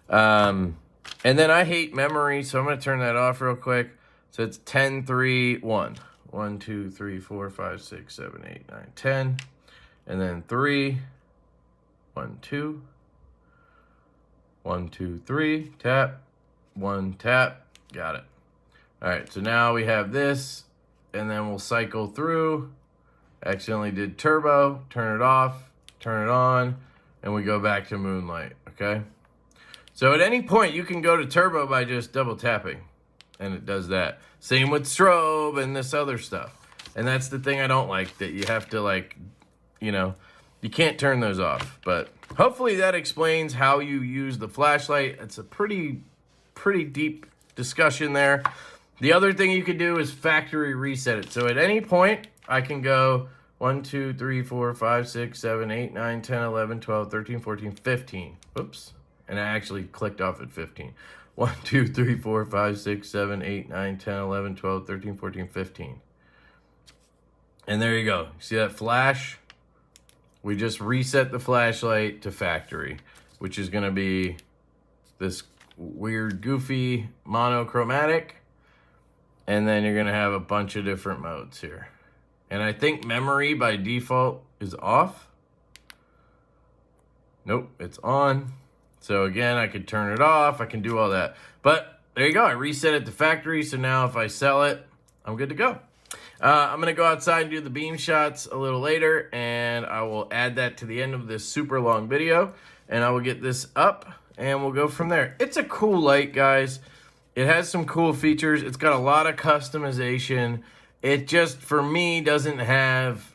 And then I hate memory, so I'm going to turn that off real quick. So it's 10, 3, 1. 1, 2, 3, 4, 5, 6, 7, 8, 9, 10. And then 3, 1, 2. 1, 2, 3, tap, 1, tap, got it. All right, so now we have this, and then we'll cycle through. Accidentally did turbo, turn it off, turn it on, and we go back to moonlight, okay? So at any point, you can go to turbo by just double tapping, and it does that. Same with strobe and this other stuff. And that's the thing I don't like, that you have to, like, you know, you can't turn those off. But hopefully that explains how you use the flashlight. It's a pretty deep discussion there. The other thing you could do is factory reset it. So at any point, I can go 1, 2, 3, 4, 5, 6, 7, 8, 9, 10, 11, 12, 13, 14, 15. Oops. And I actually clicked off at 15. 1, 2, 3, 4, 5, 6, 7, 8, 9, 10, 11, 12, 13, 14, 15. And there you go. See that flash? We just reset the flashlight to factory, which is going to be this weird, goofy, monochromatic. And then you're going to have a bunch of different modes here. And I think memory by default is off. Nope, it's on. So again, I could turn it off. I can do all that. But there you go. I reset it to factory. So now if I sell it, I'm good to go. I'm going to go outside and do the beam shots a little later. And I will add that to the end of this super long video. And I will get this up and we'll go from there. It's a cool light, guys. It has some cool features. It's got a lot of customization. It just, for me, doesn't have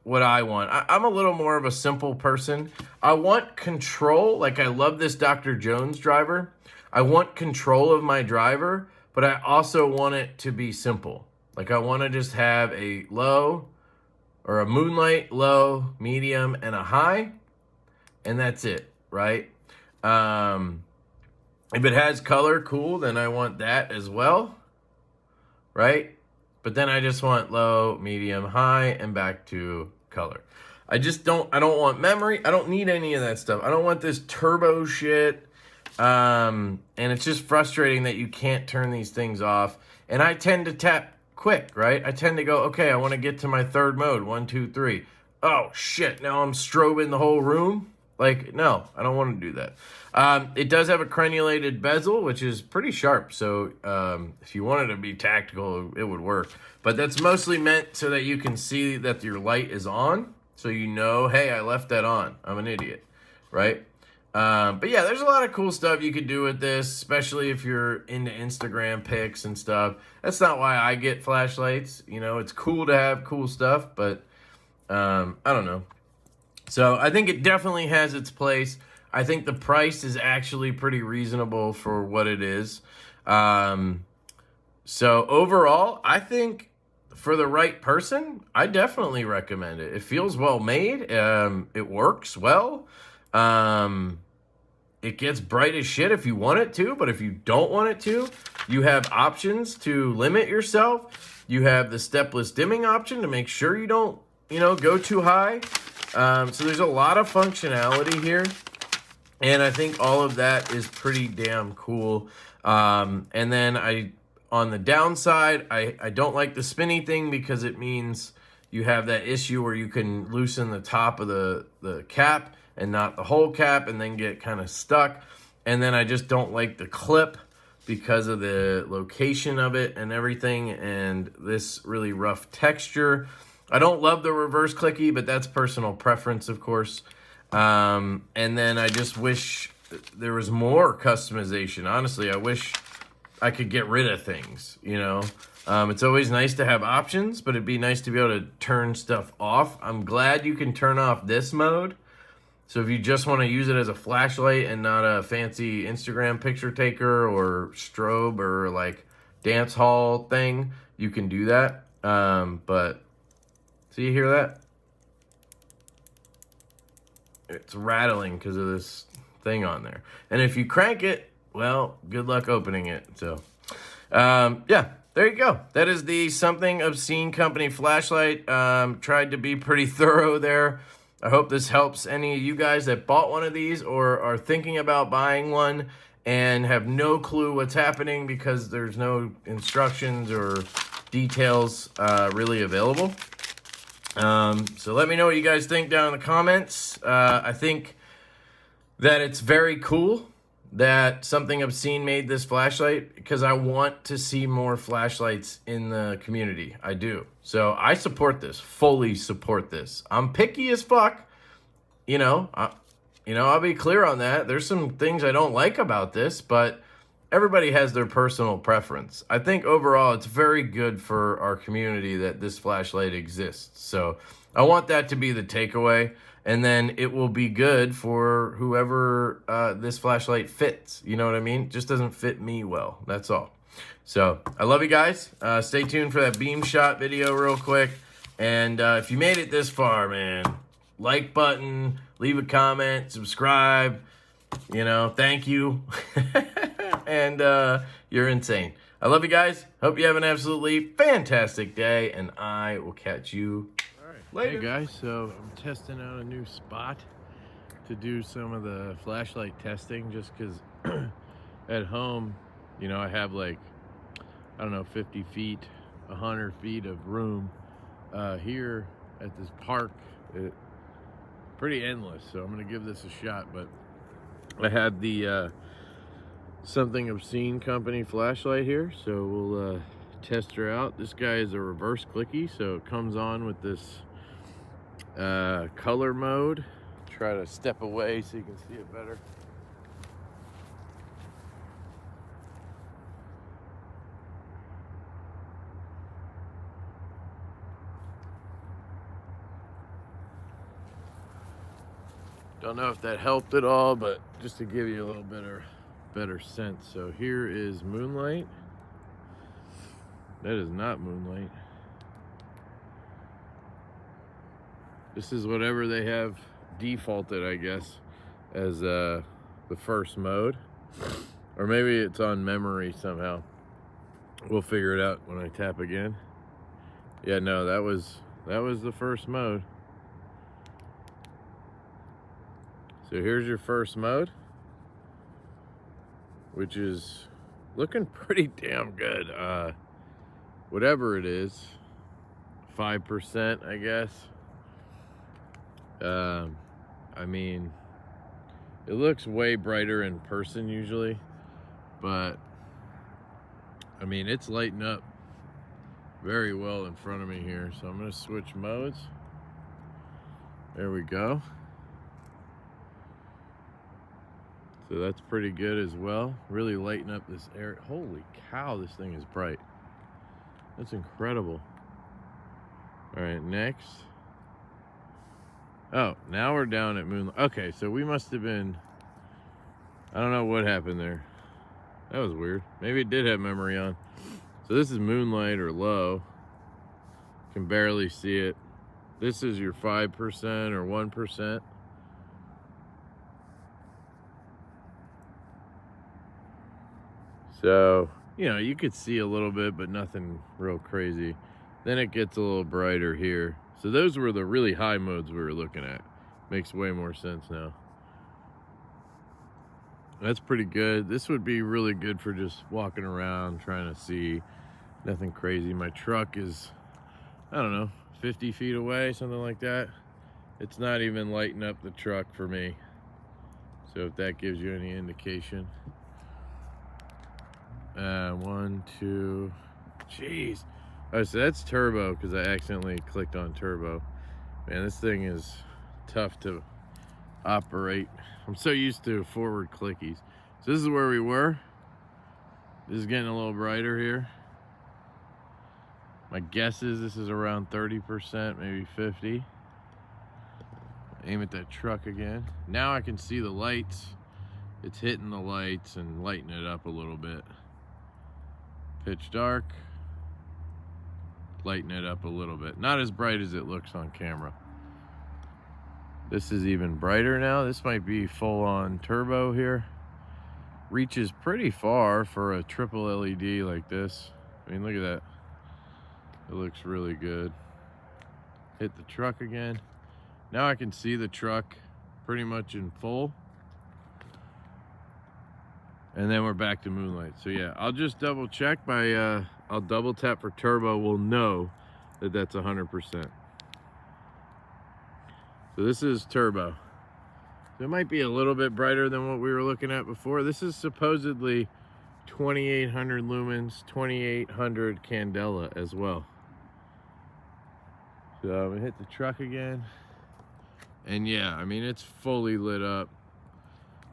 what I want. I'm a little more of a simple person. I want control. Like, I love this Dr. Jones driver. I want control of my driver, but I also want it to be simple. Like, I want to just have a low or a moonlight, low, medium, and a high, and that's it, right? If it has color, cool, then I want that as well, right? But then I just want low, medium, high, and back to color. I don't want memory. I don't need any of that stuff. I don't want this turbo shit. And it's just frustrating that you can't turn these things off. And I tend to tap quick, right? I tend to go, okay, I want to get to my third mode, 1, 2, 3. Oh, shit, now I'm strobing the whole room? Like, no, I don't want to do that. It does have a crenulated bezel, which is pretty sharp. So if you wanted to be tactical, it would work. But that's mostly meant so that you can see that your light is on. So you know, hey, I left that on. I'm an idiot, right? But yeah, there's a lot of cool stuff you could do with this, especially if you're into Instagram pics and stuff. That's not why I get flashlights. You know, it's cool to have cool stuff, but I don't know. So I think it definitely has its place. I think the price is actually pretty reasonable for what it is. So overall, I think for the right person, I definitely recommend it. It feels well made. It works well. It gets bright as shit if you want it to, but if you don't want it to, you have options to limit yourself. You have the stepless dimming option to make sure you don't, go too high. So there's a lot of functionality here. And I think all of that is pretty damn cool. And then on the downside, I don't like the spinny thing because it means you have that issue where you can loosen the top of the cap and not the whole cap and then get kind of stuck. And then I just don't like the clip because of the location of it and everything and this really rough texture. I don't love the reverse clicky, but that's personal preference, of course. And then I just wish there was more customization. Honestly, I wish I could get rid of things, It's always nice to have options, but it'd be nice to be able to turn stuff off. I'm glad you can turn off this mode. So if you just want to use it as a flashlight and not a fancy Instagram picture taker or strobe or like dance hall thing, you can do that. But so you hear that? It's rattling because of this thing on there. And if you crank it, well, good luck opening it. So, yeah, there you go. That is the Something Obscene Company flashlight. Tried to be pretty thorough there. I hope this helps any of you guys that bought one of these or are thinking about buying one and have no clue what's happening because there's no instructions or details really available. So let me know what you guys think down in the comments. I think that it's very cool that Something Obscene made this flashlight, because I want to see more flashlights in the community. I do. So I support this, fully support this. I'm picky as fuck. I'll be clear on that. There's some things I don't like about this, but everybody has their personal preference. I think overall it's very good for our community that this flashlight exists. So I want that to be the takeaway. And then it will be good for whoever this flashlight fits. You know what I mean? It just doesn't fit me well. That's all. So I love you guys. Stay tuned for that beam shot video real quick. And if you made it this far, man, like button, leave a comment, subscribe. Thank you. And you're insane. I love you guys. Hope you have an absolutely fantastic day. And I will catch you later. Hey guys, so I'm testing out a new spot to do some of the flashlight testing, just because at home, I have like, I don't know, 50 feet, 100 feet of room. Here at this park, pretty endless, so I'm gonna give this a shot. But I had the Something Obscene company flashlight here, so we'll test her out. This guy is a reverse clicky, so it comes on with this color mode. Try to step away so you can see it better. Don't know if that helped at all, but just to give you a little better sense. So here is moonlight. That is not moonlight. This is whatever they have defaulted, I guess, as the first mode. Or maybe it's on memory somehow. We'll figure it out when I tap again. Yeah, no, that was the first mode. So here's your first mode, which is looking pretty damn good. Whatever it is, 5%, I guess. I mean, it looks way brighter in person usually, but I mean, it's lighting up very well in front of me here. So I'm going to switch modes. There we go. So that's pretty good as well. Really lighten up this area. Holy cow, this thing is bright. That's incredible. All right, next. Oh, now we're down at moonlight. Okay, so we must have been, I don't know what happened there. That was weird. Maybe it did have memory on. So this is moonlight or low. Can barely see it. This is your 5% or 1%. So, you could see a little bit, but nothing real crazy. Then it gets a little brighter here. So those were the really high modes we were looking at. Makes way more sense now. That's pretty good. This would be really good for just walking around, trying to see. Nothing crazy. My truck is, I don't know, 50 feet away, something like that. It's not even lighting up the truck for me. So if that gives you any indication. 1, 2, jeez. Oh, so that's turbo, because I accidentally clicked on turbo. Man, this thing is tough to operate. I'm so used to forward clickies. So this is where we were. This is getting a little brighter here. My guess is this is around 30%, maybe 50. Aim at that truck again. Now I can see the lights. It's hitting the lights and lighting it up a little bit. Pitch dark. Lighten it up a little bit. Not as bright as it looks on camera. This is even brighter now. This might be full on turbo here. Reaches pretty far for a triple LED like this. I mean, look at that. It looks really good. Hit the truck again. Now I can see the truck pretty much in full. And then we're back to moonlight. So yeah, I'll just double check by I'll double tap for turbo. We'll know that that's 100%. So this is turbo. So it might be a little bit brighter than what we were looking at before. This is supposedly 2800 lumens, 2800 candela as well. So I'm gonna hit the truck again. And yeah, I mean, it's fully lit up.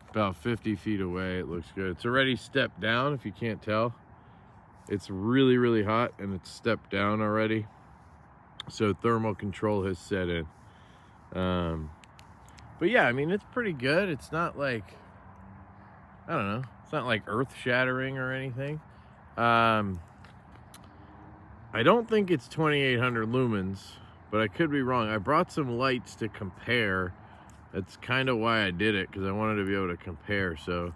About 50 feet away, it looks good. It's already stepped down, if you can't tell. It's really, really hot, and it's stepped down already. So thermal control has set in. But yeah, I mean, it's pretty good. It's not like, I don't know, it's not like earth-shattering or anything. I don't think it's 2800 lumens, but I could be wrong. I brought some lights to compare. That's kind of why I did it, because I wanted to be able to compare. So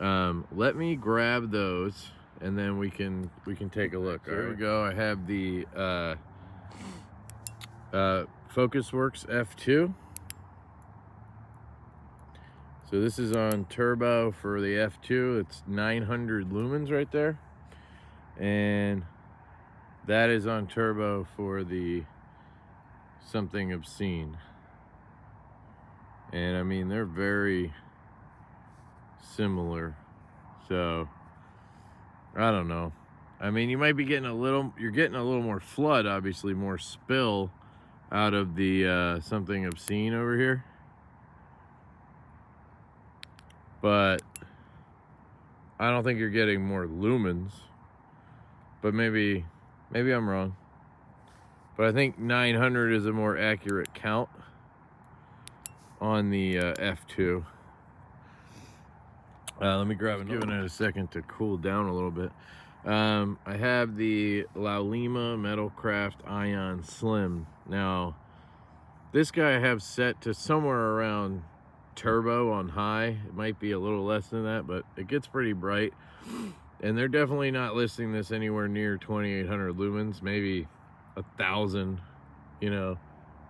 let me grab those, and then we can take a look. There we go. I have the FocusWorks F2. So this is on turbo for the F2. It's 900 lumens right there. And that is on turbo for the something Obscene. And I mean, they're very similar. So I don't know. I mean, you might be getting you're getting a little more flood, obviously more spill out of the something Obscene over here. But I don't think you're getting more lumens. But maybe I'm wrong. But I think 900 is a more accurate count on the F2. Let me grab another. Giving it a second to cool down a little bit. I have the Laulima Metalcraft Ion Slim. Now, this guy I have set to somewhere around turbo on high. It might be a little less than that, but it gets pretty bright. And they're definitely not listing this anywhere near 2800 lumens, maybe 1000, you know,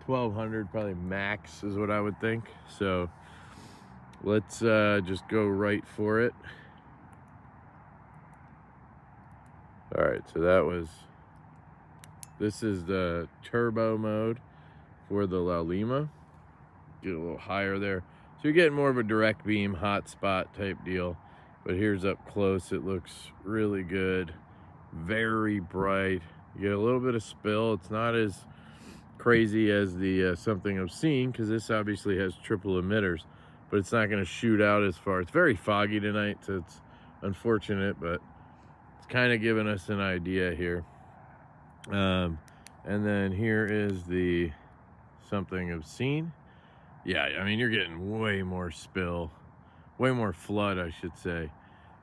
1200 probably max is what I would think. So let's just go right for it. All right, so this is the turbo mode for the Laulima. Get a little higher there. So you're getting more of a direct beam, hot spot type deal. But here's up close, it looks really good. Very bright. You get a little bit of spill. It's not as crazy as the something Obscene, because this obviously has triple emitters, but it's not going to shoot out as far. It's very foggy tonight, so it's unfortunate, but it's kind of giving us an idea here. And then here is the something Obscene. Yeah, I mean, you're getting way more spill, way more flood, I should say.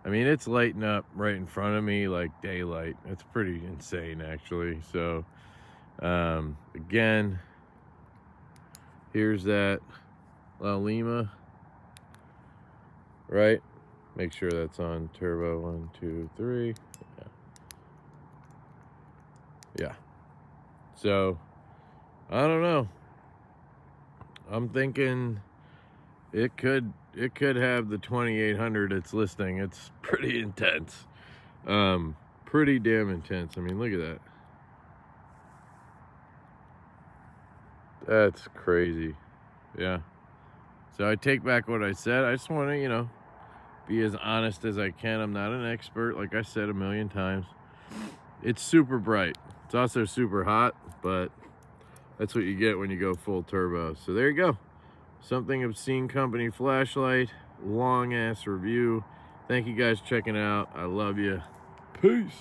I mean, it's lighting up right in front of me like daylight. It's pretty insane, actually. So, again, here's that Laulima, right? Make sure that's on turbo. 1, 2, 3. Yeah. So, I don't know. I'm thinking it could have the 2800 it's listing. It's pretty intense. Pretty damn intense. I mean, look at that. That's crazy. Yeah. So I take back what I said. I just want to, you know, be as honest as I can. I'm not an expert, like I said a million times. It's super bright. It's also super hot, but that's what you get when you go full turbo. So there you go. Something Obscene company flashlight. Long ass review. Thank you guys for checking out. I love you. Peace.